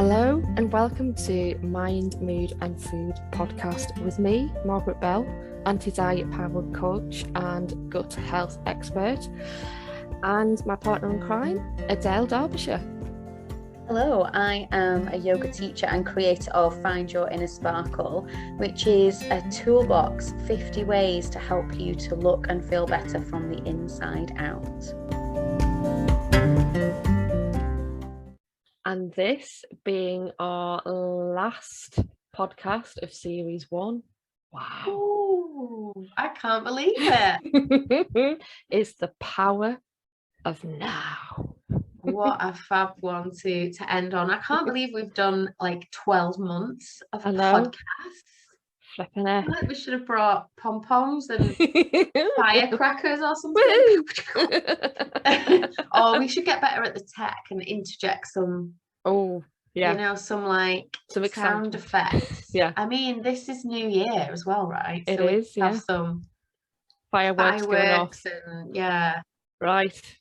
Hello and welcome to Mind, Mood and Food podcast with me, Margaret Bell, anti-diet powered coach and gut health expert, and my partner in crime, Adele Derbyshire. Hello, I am a yoga teacher and creator of Find Your Inner Sparkle, which is a toolbox, 50 ways to help you to look and feel better from the inside out. And this being our last podcast of series 1. Wow. Ooh, I can't believe it. Is the power of now. What a fab one to end on. I can't believe we've done like 12 months of podcasts. Flipping it. Like we should have brought pom-poms and firecrackers or something. Or we should get better at the tech and interject some, some like some sound effects. Yeah. I mean, this is New Year as well, right? It is, have some fireworks going off. And right.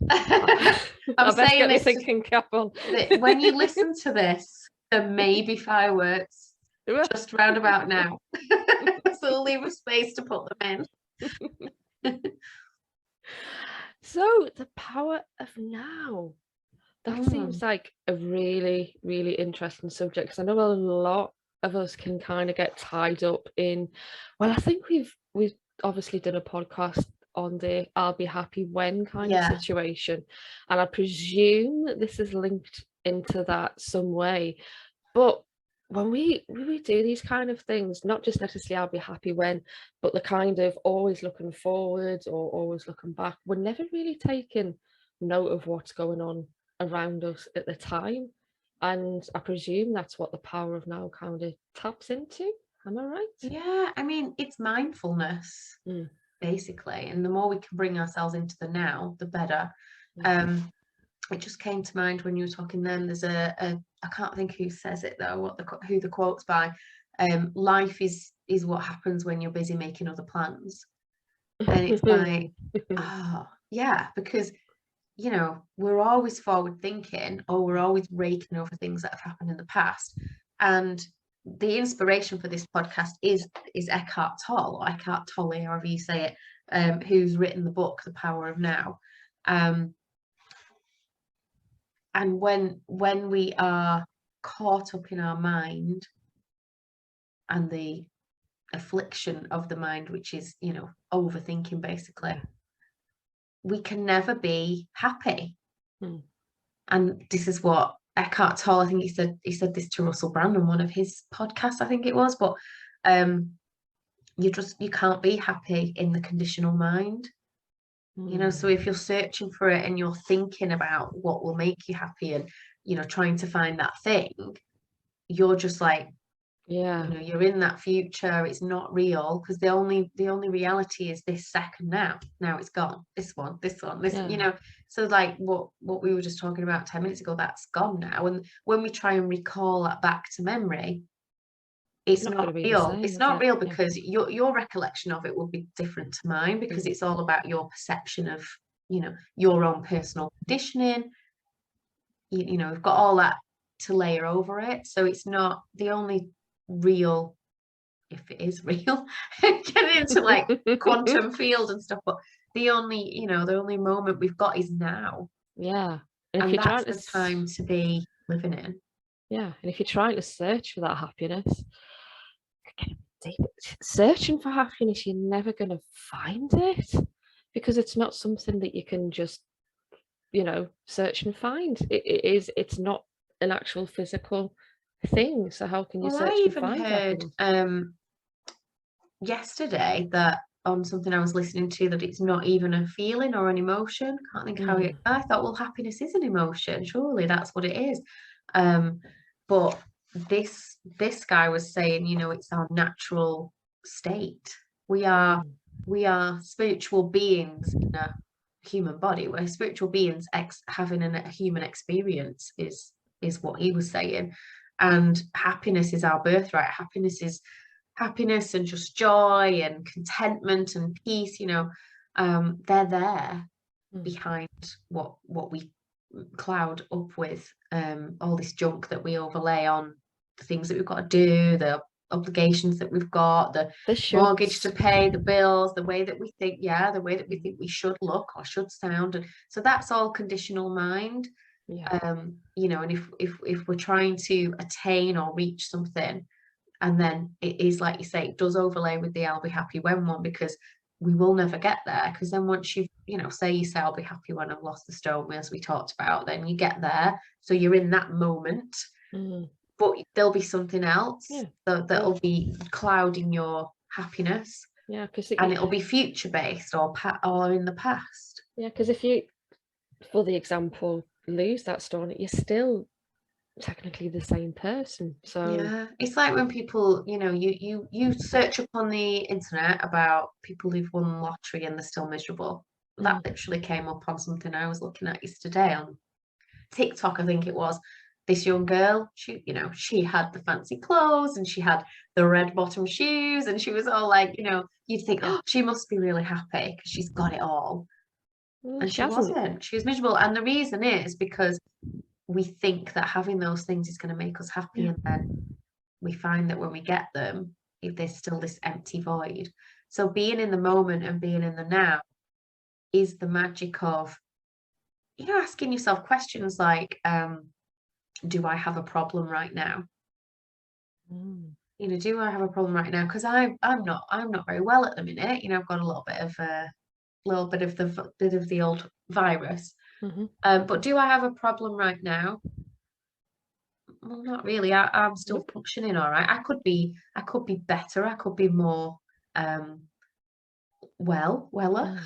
I'm saying this thinking, Carol. When you listen to this, there may be fireworks just round about now. So we'll leave a space to put them in. So the power of now. That seems like a really, really interesting subject, because I know a lot of us can kind of get tied up in, I think we've obviously done a podcast on the I'll be happy when kind of situation, and I presume that this is linked into that some way. But when we do these kind of things, not just necessarily I'll be happy when, but the kind of always looking forward or always looking back, we're never really taking note of what's going on around us at the time. And I presume that's what the power of now kind of taps into. Am I right? Yeah, I mean, it's mindfulness, basically. And the more we can bring ourselves into the now, the better. It just came to mind when you were talking then, there's I can't think who says it though, who the quote's by. Life is what happens when you're busy making other plans. And it's like, because we're always forward thinking, or we're always raking over things that have happened in the past. And the inspiration for this podcast is Eckhart Tolle, or Eckhart Tolle, however you say it, who's written the book The Power of Now. And when we are caught up in our mind and the affliction of the mind, which is, overthinking basically, we can never be happy. And this is what Eckhart Tolle, I think he said this to Russell Brand on one of his podcasts, I think it was, but you can't be happy in the conditional mind. So if you're searching for it and you're thinking about what will make you happy and trying to find that thing, you're just like, you're in that future. It's not real, because the only reality is this second now it's gone. This one, so like what we were just talking about 10 minutes ago, that's gone now. And when we try and recall that back to memory, it's not real. It's not real, because your recollection of it will be different to mine, because it's all about your perception of your own personal conditioning. We've got all that to layer over it, so it's not the only real, if it is real, get into like quantum field and stuff, but the only moment we've got is now. And that's the time to be living in. And if you're trying to search for that happiness, searching for happiness, you're never going to find it, because it's not something that you can just search and find. It's not an actual physical thing, so how can you search and find happiness? I even heard yesterday that on something I was listening to, that it's not even a feeling or an emotion. Can't think how I thought, well, happiness is an emotion, surely that's what it is. But this guy was saying, it's our natural state. We are spiritual beings in a human body. We're spiritual beings having a human experience is what he was saying. And happiness is our birthright. Happiness is happiness and just joy and contentment and peace. They're there behind what we cloud up with all this junk that we overlay on the things that we've got to do, the obligations that we've got, the mortgage to pay, the bills, the way that we think, the way that we think we should look or should sound. And so that's all conditional mind. You know, and if we're trying to attain or reach something, and then it is like you say, it does overlay with the I'll be happy when one, because we will never get there. Because then once you've, you know, say you say I'll be happy when I've lost the stone, as we talked about, then you get there, so you're in that moment. But there'll be something else that'll be clouding your happiness. And it'll be future based or in the past. Because if you, for the example, lose that stone, you're still technically the same person. So it's like when people, you know, you search up on the internet about people who've won the lottery and they're still miserable. That literally came up on something I was looking at yesterday on TikTok, I think it was. This young girl, she, you know, she had the fancy clothes and she had the red bottom shoes, and she was all like, you know, you'd think, oh, she must be really happy because she's got it all. And she wasn't. She was miserable. And the reason is because we think that having those things is going to make us happy, and then we find that when we get them, if there's still this empty void. So being in the moment and being in the now is the magic of, you know, asking yourself questions like, do I have a problem right now? You know, do I have a problem right now? Because I'm not very well at the minute. You know, I've got a little bit of the old virus. But do I have a problem right now? Well, not really. I'm still functioning all right. I could be better. I could be more weller.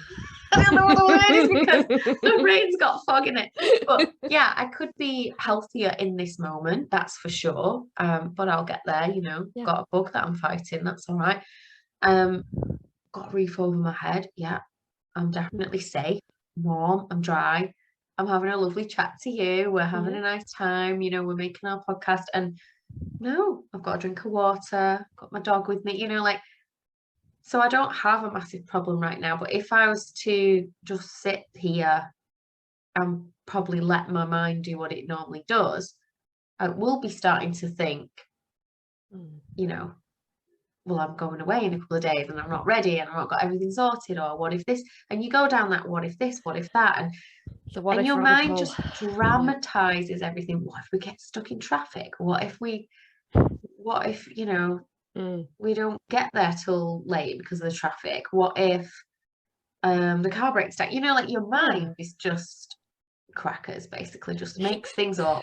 I don't know what the word is because the brain's got fog in it. But yeah, I could be healthier in this moment, that's for sure. But I'll get there, you know. Got a bug that I'm fighting, that's all right. Got a roof over my head. Yeah, I'm definitely safe, warm, I'm dry. I'm having a lovely chat to you. We're having a nice time, you know, we're making our podcast, and no, I've got a drink of water, got my dog with me, you know, like, so I don't have a massive problem right now. But if I was to just sit here and probably let my mind do what it normally does, I will be starting to think, you know, well, I'm going away in a couple of days and I'm not ready and I've not got everything sorted, or what if this? And you go down that what if this, what if that, and your mind just dramatizes everything. What if we get stuck in traffic? What if you know, we don't get there till late because of the traffic? What if the car breaks down? You know, like your mind is just crackers, basically, just makes things up.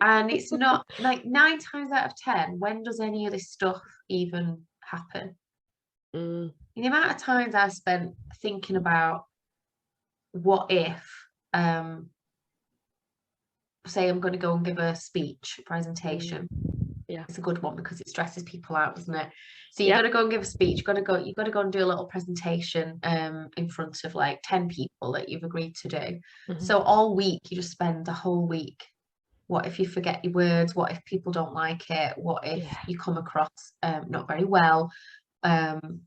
And it's not like 9 times out of 10, when does any of this stuff even happen? The amount of times I've spent thinking about what if, say I'm going to go and give a speech, a presentation. It's a good one because it stresses people out, doesn't it? So you've got to go and give a speech, you've got to go and do a little presentation in front of like 10 people that you've agreed to do. So all week you just spend the whole week, what if you forget your words? What if people don't like it? What if you come across not very well?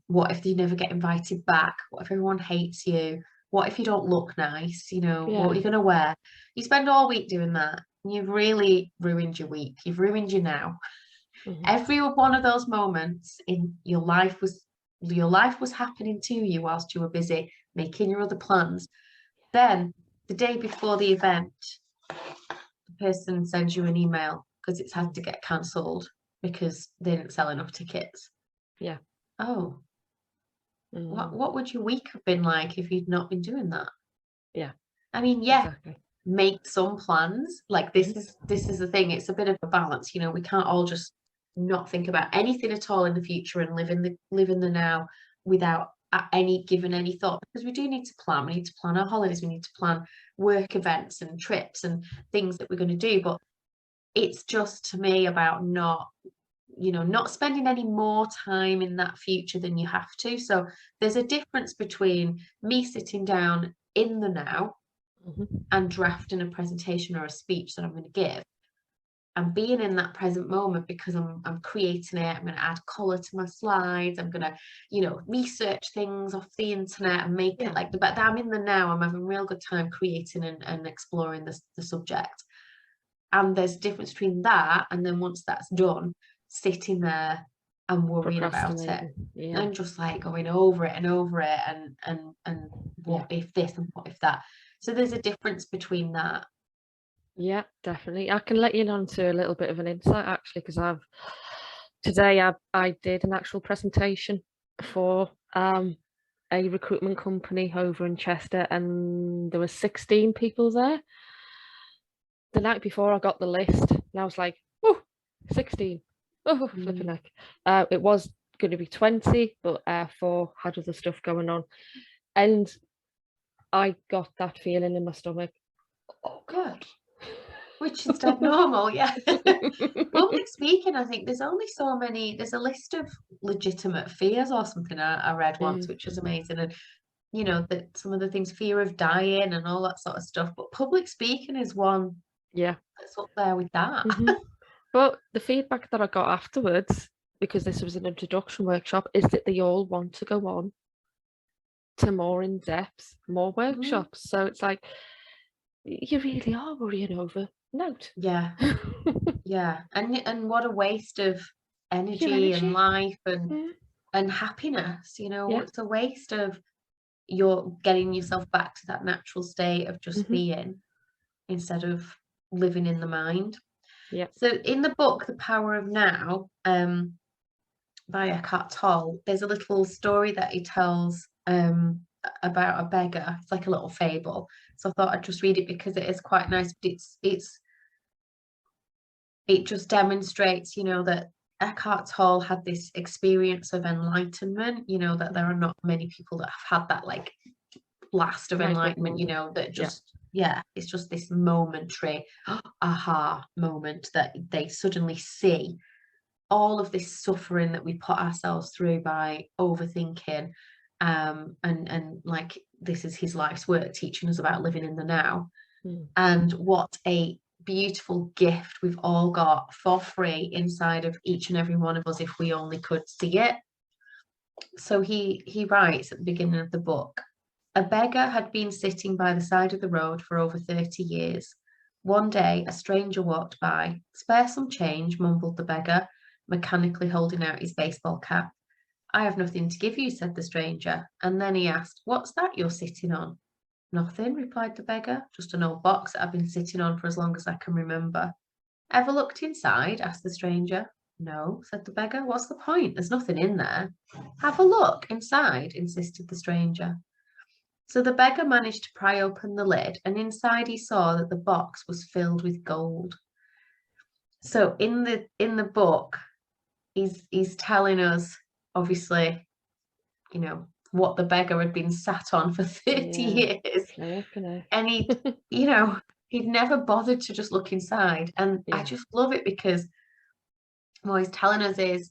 What if you never get invited back? What if everyone hates you? What if you don't look nice? You know, what are you going to wear? You spend all week doing that. You've really ruined your week. You've ruined your now. Every one of those moments in your life was happening to you whilst you were busy making your other plans. Then the day before the event, the person sends you an email because it's had to get cancelled because they didn't sell enough tickets. Oh. What would your week have been like if you'd not been doing that? I mean, exactly. Make some plans. Like this is the thing. It's a bit of a balance. You know, we can't all just not think about anything at all in the future and live in the now without given any thought, because we do need to plan. We need to plan our holidays. We need to plan work events and trips and things that we're going to do. But it's just, to me, about not spending any more time in that future than you have to. So there's a difference between me sitting down in the now and drafting a presentation or a speech that I'm going to give, and being in that present moment, because I'm creating it. I'm going to add color to my slides. I'm going to, research things off the internet and make it like but I'm in the now. I'm having a real good time creating and exploring the subject. And there's a difference between that and then once that's done, sitting there and worrying about it and just like going over it and over it and what if this and what if that. So there's a difference between that. Yeah, definitely. I can let you on to a little bit of an insight actually, because today I did an actual presentation for a recruitment company over in Chester, and there were 16 people there. The night before I got the list, and I was like, oh, 16. Oh, flipping heck. It was going to be 20, but 4 had other stuff going on. And I got that feeling in my stomach. Oh, God. Which is dead normal, yeah. Public speaking, I think there's a list of legitimate fears or something I read once, which was amazing. And that some of the things, fear of dying and all that sort of stuff, but public speaking is one that's up there with that. But the feedback that I got afterwards, because this was an introduction workshop, is that they all want to go on to more in-depth, more workshops. So it's like, you really are worrying over note. Yeah. And what a waste of energy and life and happiness, it's a waste of you're getting yourself back to that natural state of just being instead of living in the mind. So in the book The Power of Now, by Eckhart Tolle, there's a little story that he tells about a beggar. It's like a little fable, so I thought I'd just read it because it is quite nice, but it just demonstrates, that Eckhart Tolle had this experience of enlightenment, that there are not many people that have had that like blast of enlightenment, that just it's just this momentary aha moment that they suddenly see all of this suffering that we put ourselves through by overthinking, and like this is his life's work, teaching us about living in the now. And what a beautiful gift we've all got for free inside of each and every one of us if we only could see it. So he writes at the beginning of the book, a beggar had been sitting by the side of the road for over 30 years. One day a stranger walked by. Spare some change, mumbled the beggar, mechanically holding out his baseball cap. I have nothing to give you, said the stranger, and then he asked, what's that you're sitting on? Nothing, replied the beggar, just an old box that I've been sitting on for as long as I can remember. Ever looked inside? Asked the stranger. No, said the beggar. What's the point? There's nothing in there. Have a look inside, insisted the stranger. So the beggar managed to pry open the lid, and inside he saw that the box was filled with gold. So in the book, he's telling us, obviously, what the beggar had been sat on for 30 years. And he'd never bothered to just look inside. And I just love it because what he's telling us is,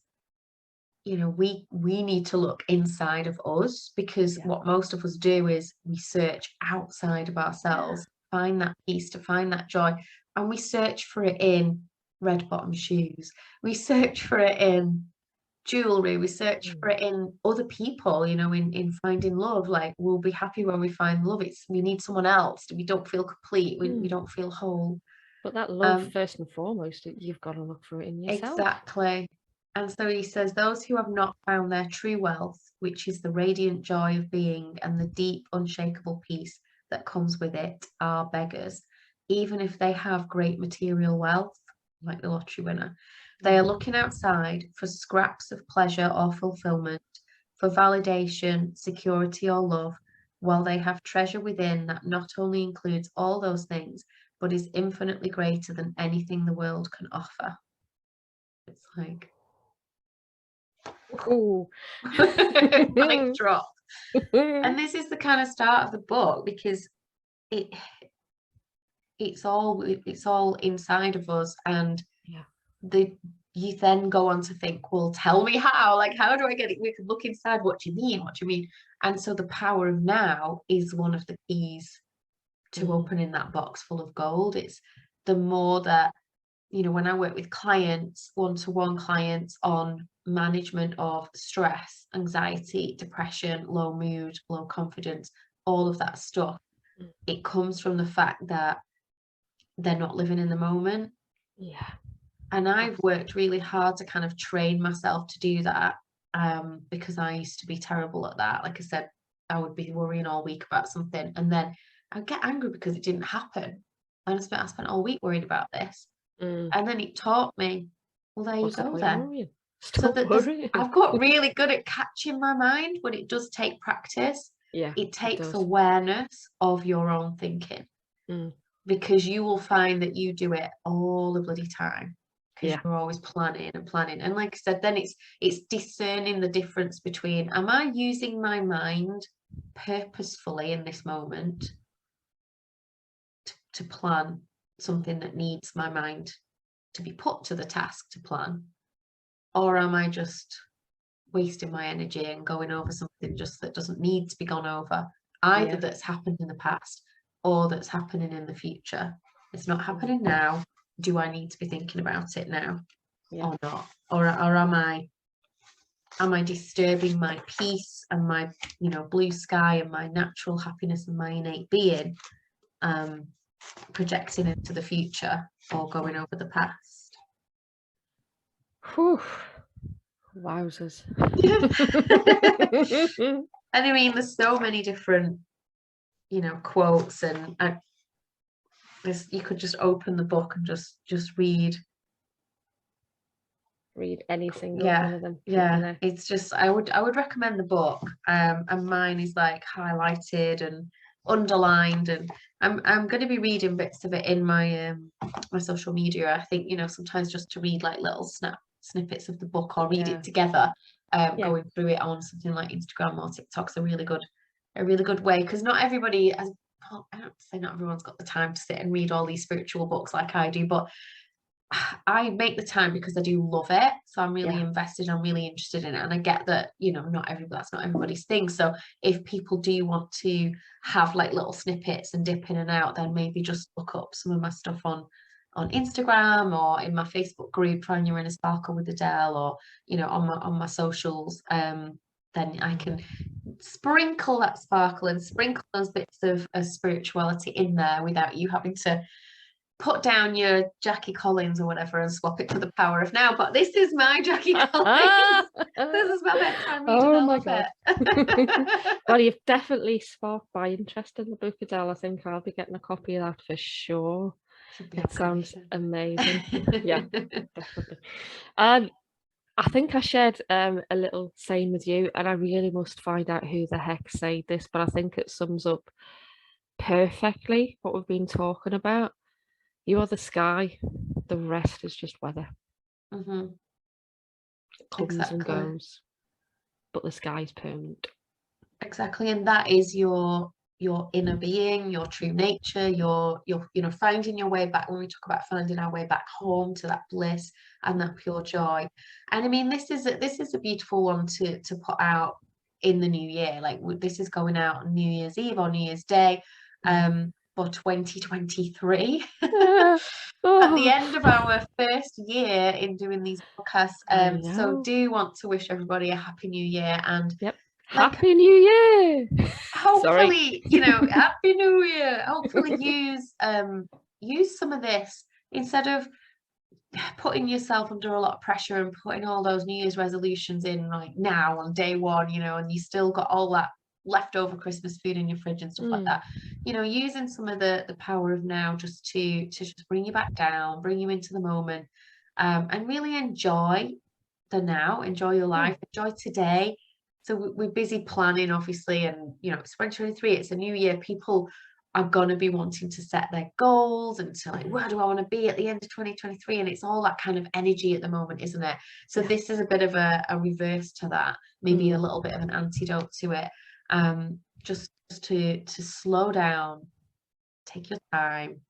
we need to look inside of us, because what most of us do is we search outside of ourselves, find that peace, to find that joy, and we search for it in red bottom shoes, we search for it in jewelry, we search for it in other people, in finding love. Like, we'll be happy when we find love. We need someone else. We don't feel complete, we don't feel whole. But that love, first and foremost, you've got to look for it in yourself. Exactly. And so he says, those who have not found their true wealth, which is the radiant joy of being and the deep, unshakable peace that comes with it, are beggars. Even if they have great material wealth, like the lottery winner, they are looking outside for scraps of pleasure or fulfillment, for validation, security, or love, while they have treasure within that not only includes all those things, but is infinitely greater than anything the world can offer. It's like, ooh. Mic drop. And this is the kind of start of the book, because it's all inside of us, and you then go on to think, well, tell me how, like, how do I get it? We can look inside. What do you mean? And so the power of now is one of the keys to opening that box full of gold. It's the more that when I work with clients, one-to-one clients, on management of stress, anxiety, depression, low mood, low confidence, all of that stuff, it comes from the fact that they're not living in the moment. Yeah. And I've worked really hard to kind of train myself to do that, because I used to be terrible at that. Like I said, I would be worrying all week about something, and then I'd get angry because it didn't happen. And I spent all week worried about this. And then it taught me, well, there you What's the go point then. of worrying? So Stop that worrying. I've got really good at catching my mind, but it does take practice. Yeah, It takes does. awareness of your own thinking, because you will find that you do it all the bloody time, because Yeah. you're always planning and planning. And like I said, then it's discerning the difference between, am I using my mind purposefully in this moment to plan something that needs my mind to be put to the task to plan, or am I just wasting my energy and going over something just that doesn't need to be gone over, either that's happened in the past or that's happening in the future? It's not happening now. Do I need to be thinking about it now or not? Or am I disturbing my peace and my blue sky and my natural happiness and my innate being, projecting into the future or going over the past? Whew. Wowzers. And I mean, there's so many different quotes, and you could just open the book and just read any single one of them. It's just, I would recommend the book, and mine is like highlighted and underlined, and I'm going to be reading bits of it in my my social media. I think sometimes just to read like little snippets of the book, or read it together, going through it on something like Instagram or TikTok's a really good way, because not everybody has, I don't say not everyone's got the time to sit and read all these spiritual books like I do, but I make the time because I do love it. So I'm really invested, I'm really interested in it. And I get that, that's not everybody's thing. So if people do want to have like little snippets and dip in and out, then maybe just look up some of my stuff on Instagram or in my Facebook group, Find Your Inner Sparkle with Adele, or, on my socials. Then I can sprinkle that sparkle and sprinkle those bits of spirituality in there without you having to put down your Jackie Collins or whatever and swap it for the power of now. But this is my Jackie Collins. This is my bedtime reading. Oh I my love God. it. Well, you've definitely sparked my interest in the book, Adele. I think I'll be getting a copy of that for sure. It sounds amazing. Yeah, definitely. I think I shared a little saying with you, and I really must find out who the heck said this, but I think it sums up perfectly what we've been talking about. You are the sky, the rest is just weather. Mm-hmm. It comes and goes, but the sky's permanent. Exactly, and that is your inner being, your true nature, your finding your way back. When we talk about finding our way back home to that bliss and that pure joy. And I mean, this is a beautiful one to put out in the new year. Like, this is going out on New Year's Eve or New Year's Day, for 2023. At the end of our first year in doing these podcasts. So do want to wish everybody a happy new year, and happy new year. Hopefully, happy new year. Hopefully use some of this instead of putting yourself under a lot of pressure and putting all those New Year's resolutions in like now on day one, and you still got all that leftover Christmas food in your fridge and stuff like that. Using some of the power of now just to just bring you back down, bring you into the moment, and really enjoy the now, enjoy your life, enjoy today. So we're busy planning, obviously, and it's 2023, it's a new year. People are going to be wanting to set their goals and to like, where do I want to be at the end of 2023? And it's all that kind of energy at the moment, isn't it? So this is a bit of a reverse to that, maybe a little bit of an antidote to it. Just to slow down, take your time.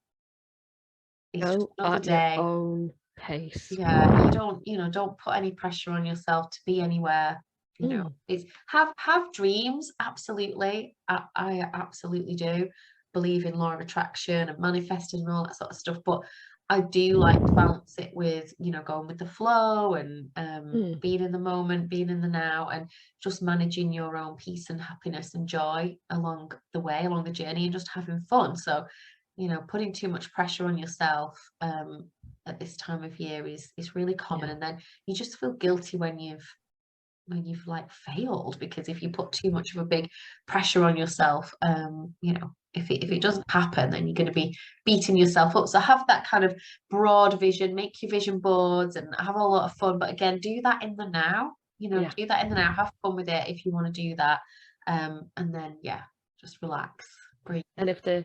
It's just another day. Your own pace. Yeah, don't put any pressure on yourself to be anywhere. It's have dreams, absolutely. I absolutely do. believe in law of attraction and manifesting and all that sort of stuff, but I do like to balance it with, going with the flow and being in the moment, being in the now, and just managing your own peace and happiness and joy along the way, along the journey, and just having fun. So, putting too much pressure on yourself at this time of year is really common. And then you just feel guilty when you've like failed, because if you put too much of a big pressure on yourself, if it doesn't happen, then you're going to be beating yourself up. So have that kind of broad vision, make your vision boards and have a lot of fun, but again, do that in the now. Do that in the now, have fun with it if you want to do that, and then just relax, breathe. And if there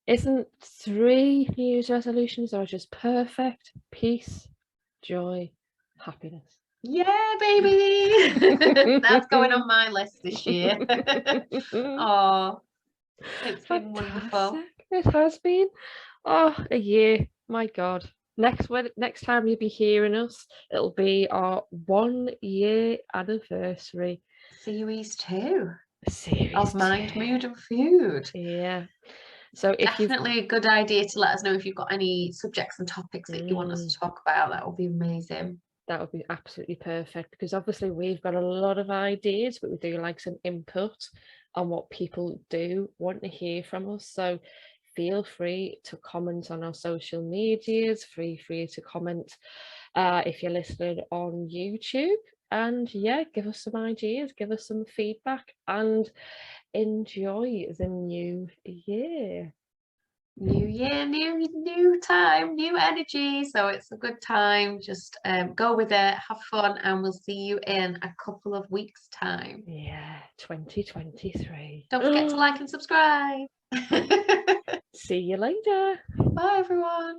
isn't 3 New Year's resolutions that are just perfect: peace, joy, happiness. Yeah, baby. That's going on my list this year. Oh, it's been wonderful. It has been. Oh, a year. My God. Next time you'll be hearing us, it'll be our 1-year anniversary. Series 2 Series of Mind, Mood and Food. Yeah. So if definitely a good idea to let us know if you've got any subjects and topics that you want us to talk about. That would be amazing. That would be absolutely perfect, because obviously we've got a lot of ideas, but we do like some input on what people do want to hear from us. So feel free to comment on our social medias, free to comment if you're listening on YouTube, and give us some ideas, give us some feedback, and enjoy the new year. New year, new time, new energy. So it's a good time. Just go with it, have fun, and we'll see you in a couple of weeks' time. Yeah, 2023. Don't forget to like and subscribe. See you later. Bye, everyone.